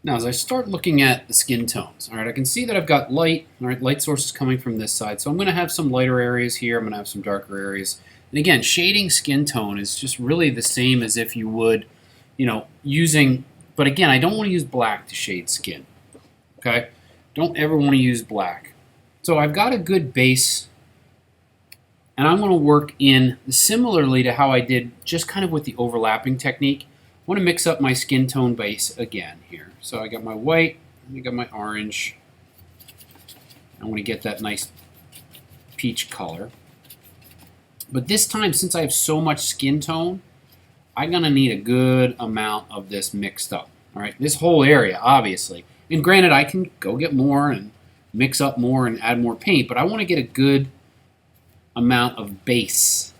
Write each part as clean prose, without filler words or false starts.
Now, as I start looking at the skin tones, all right, I can see that I've got light, all right, light sources coming from this side. So I'm going to have some lighter areas here. I'm going to have some darker areas. And again, shading skin tone is just really the same as if you would, using, but again, I don't want to use black to shade skin, okay? Don't ever want to use black. So I've got a good base, and I'm going to work in similarly to how I did just kind of with the overlapping technique. I want to mix up my skin tone base again here. So I got my white, I got my orange. I want to get that nice peach color. But this time, since I have so much skin tone, I'm going to need a good amount of this mixed up. All right, this whole area, obviously. And granted, I can go get more and mix up more and add more paint, but I want to get a good amount of base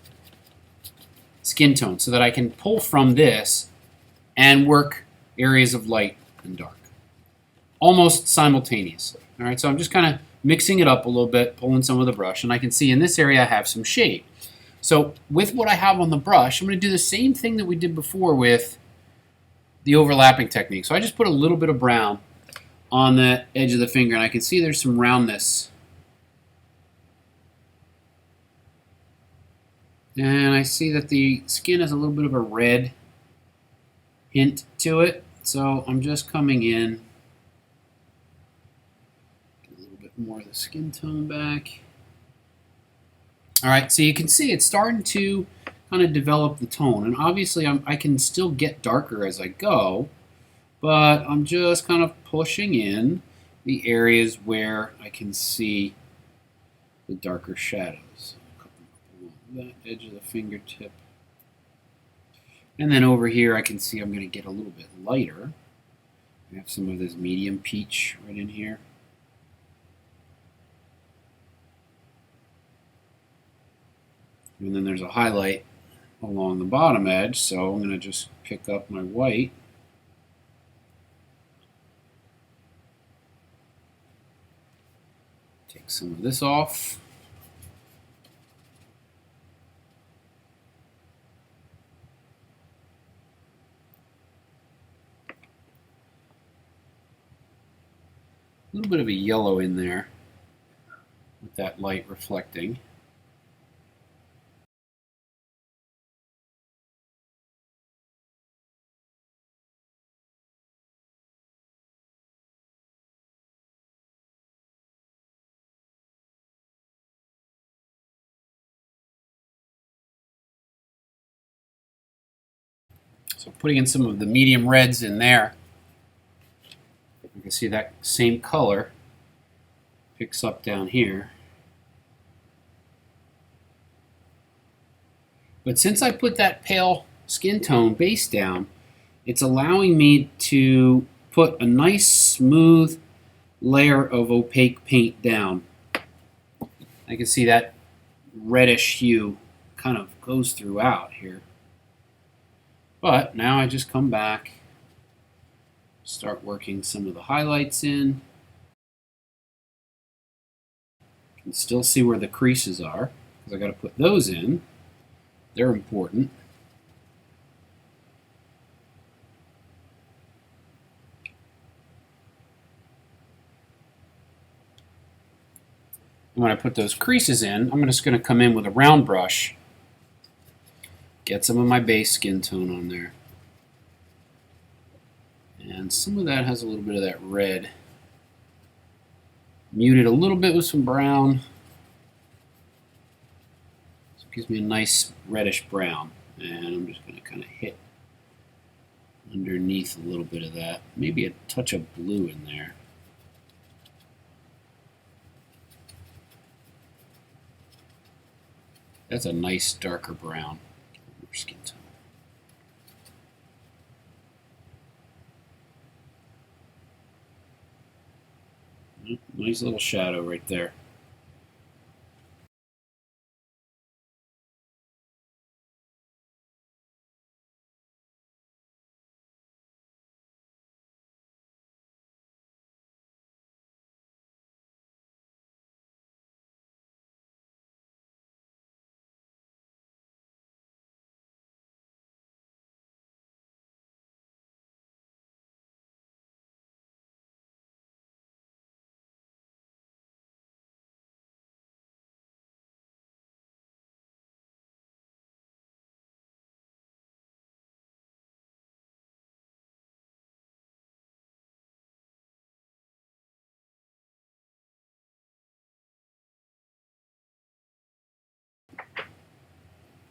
skin tone so that I can pull from this and work areas of light and dark almost simultaneously. All right, so I'm just kind of mixing it up a little bit, pulling some of the brush, and I can see in this area I have some shade. So with what I have on the brush, I'm going to do the same thing that we did before with the overlapping technique. So I just put a little bit of brown on the edge of the finger, and I can see there's some roundness. And I see that the skin has a little bit of a red hint to it. So I'm just coming in, get a little bit more of the skin tone back. All right, so you can see it's starting to kind of develop the tone. And obviously I can still get darker as I go, but I'm just kind of pushing in the areas where I can see the darker shadows. Along that edge of the fingertip. And then over here I can see I'm going to get a little bit lighter. I have some of this medium peach right in here. And then there's a highlight along the bottom edge, so I'm going to just pick up my white. Take some of this off. A little bit of a yellow in there with that light reflecting. So putting in some of the medium reds in there, you can see that same color picks up down here. But since I put that pale skin tone base down, it's allowing me to put a nice smooth layer of opaque paint down. I can see that reddish hue kind of goes throughout here. But now I just come back, start working some of the highlights in. You can still see where the creases are, because I got to put those in. They're important. And when I put those creases in, I'm just going to come in with a round brush, get some of my base skin tone on there. And some of that has a little bit of that red. Muted a little bit with some brown. So it gives me a nice reddish brown. And I'm just going to kind of hit underneath a little bit of that. Maybe a touch of blue in there. That's a nice darker brown. Skin tone. Nice little shadow right there.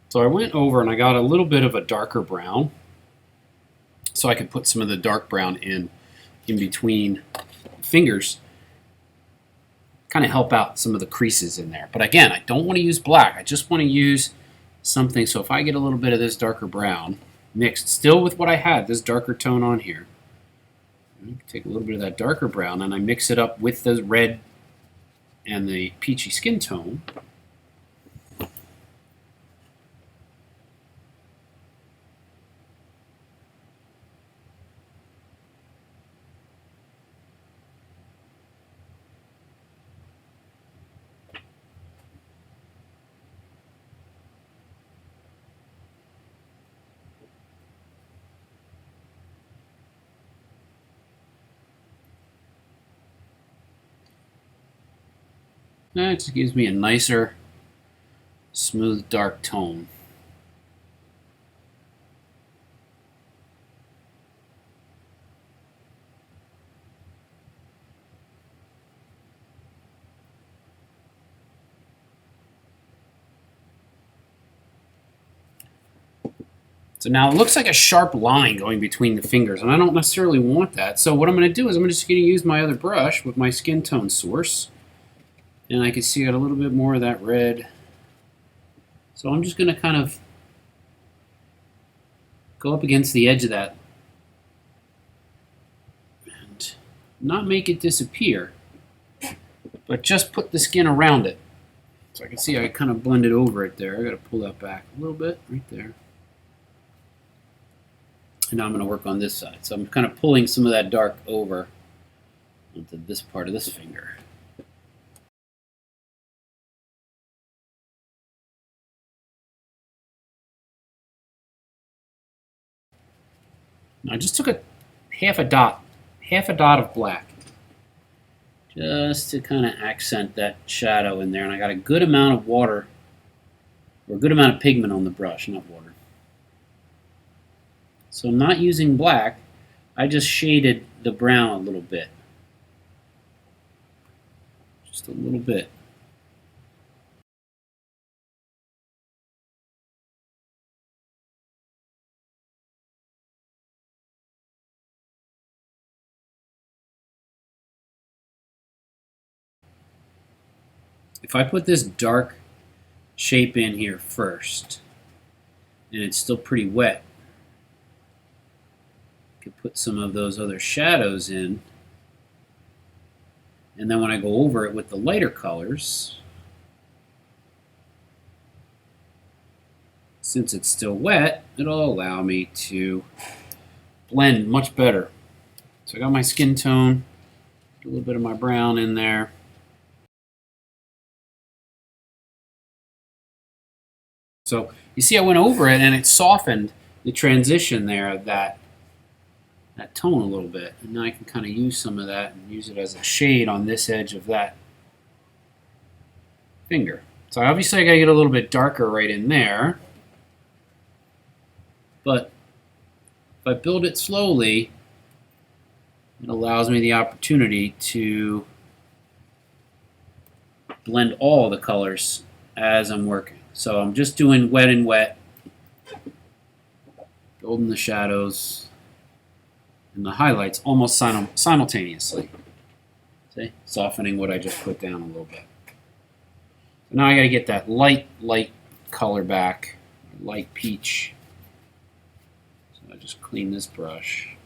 So I went over and I got a little bit of a darker brown, so I could put some of the dark brown in between fingers, kind of help out some of the creases in there. But again, I don't want to use black. I just want to use something. So if I get a little bit of this darker brown mixed still with what I had, this darker tone on here, take a little bit of that darker brown and I mix it up with the red and the peachy skin tone. That just gives me a nicer, smooth, dark tone. So now it looks like a sharp line going between the fingers, and I don't necessarily want that. So what I'm going to do is I'm just going to use my other brush with my skin tone source, and I can see a little bit more of that red. So I'm just going to kind of go up against the edge of that and not make it disappear, but just put the skin around it. So I can see I kind of blended over it there. I got to pull that back a little bit right there. And now I'm going to work on this side. So I'm kind of pulling some of that dark over onto this part of this finger. Now I just took a half a dot of black, just to kind of accent that shadow in there. And I got a good amount of water, or a good amount of pigment on the brush, not water. So I'm not using black, I just shaded the brown a little bit. Just a little bit. If I put this dark shape in here first, and it's still pretty wet, I could put some of those other shadows in, and then when I go over it with the lighter colors, since it's still wet, it'll allow me to blend much better. So I got my skin tone, a little bit of my brown in there. So you see I went over it and it softened the transition there of that tone a little bit. And now I can kind of use some of that and use it as a shade on this edge of that finger. So obviously I got to get a little bit darker right in there. But if I build it slowly, it allows me the opportunity to blend all the colors as I'm working. So I'm just doing wet and wet, building the shadows and the highlights almost simultaneously. See? Softening what I just put down a little bit. So now I got to get that light color back, light peach. So I just clean this brush.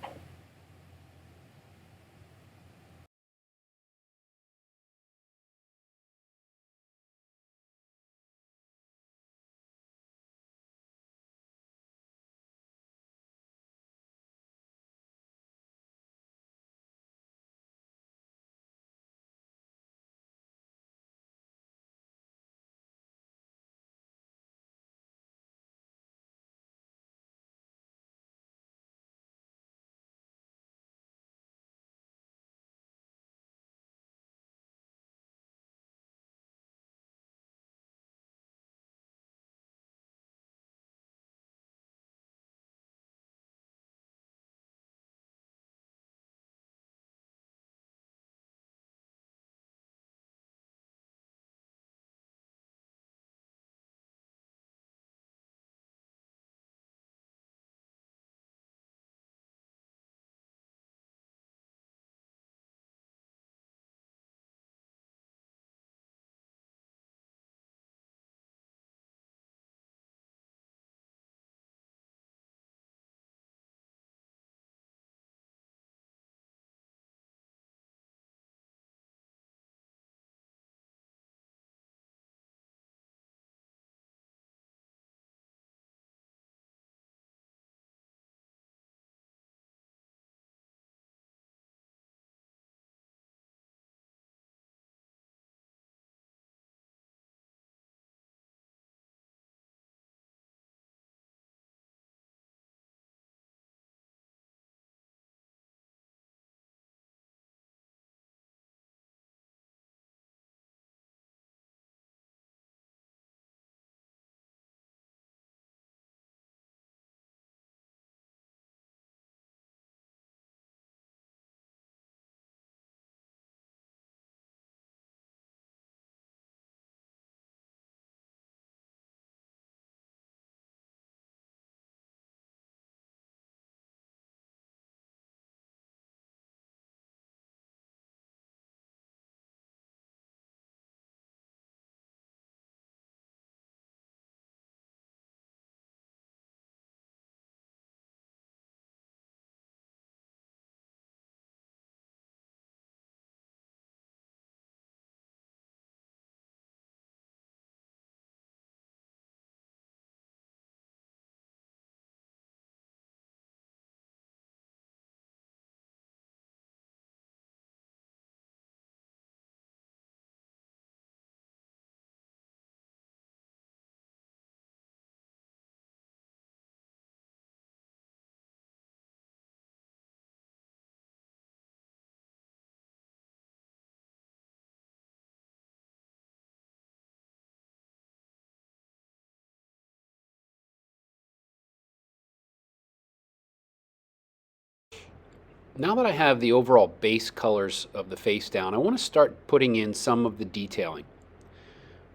Now that I have the overall base colors of the face down, I want to start putting in some of the detailing.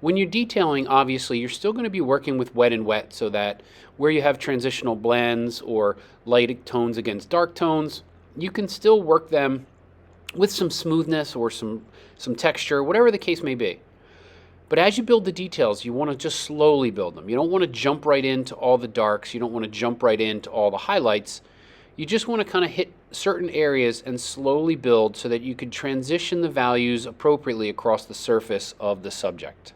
When you're detailing, obviously, you're still going to be working with wet and wet so that where you have transitional blends or light tones against dark tones, you can still work them with some smoothness or some texture, whatever the case may be. But as you build the details, you want to just slowly build them. You don't want to jump right into all the darks. You don't want to jump right into all the highlights. You just want to kind of hit certain areas and slowly build so that you can transition the values appropriately across the surface of the subject.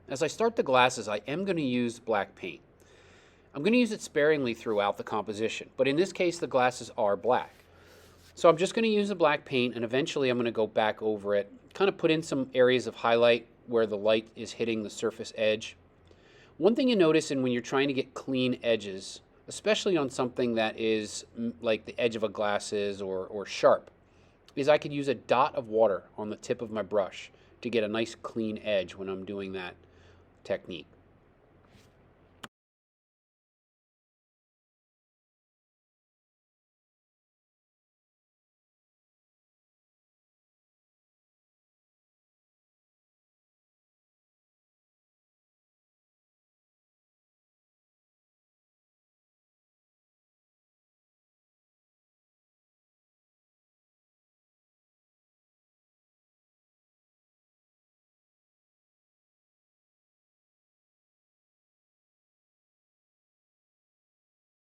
As I start the glasses, I am going to use black paint. I'm going to use it sparingly throughout the composition, but in this case the glasses are black. So I'm just going to use the black paint, and eventually I'm going to go back over it, kind of put in some areas of highlight where the light is hitting the surface edge. One thing you notice when you're trying to get clean edges, especially on something that is like the edge of a glass is or sharp, is I could use a dot of water on the tip of my brush to get a nice clean edge when I'm doing that technique.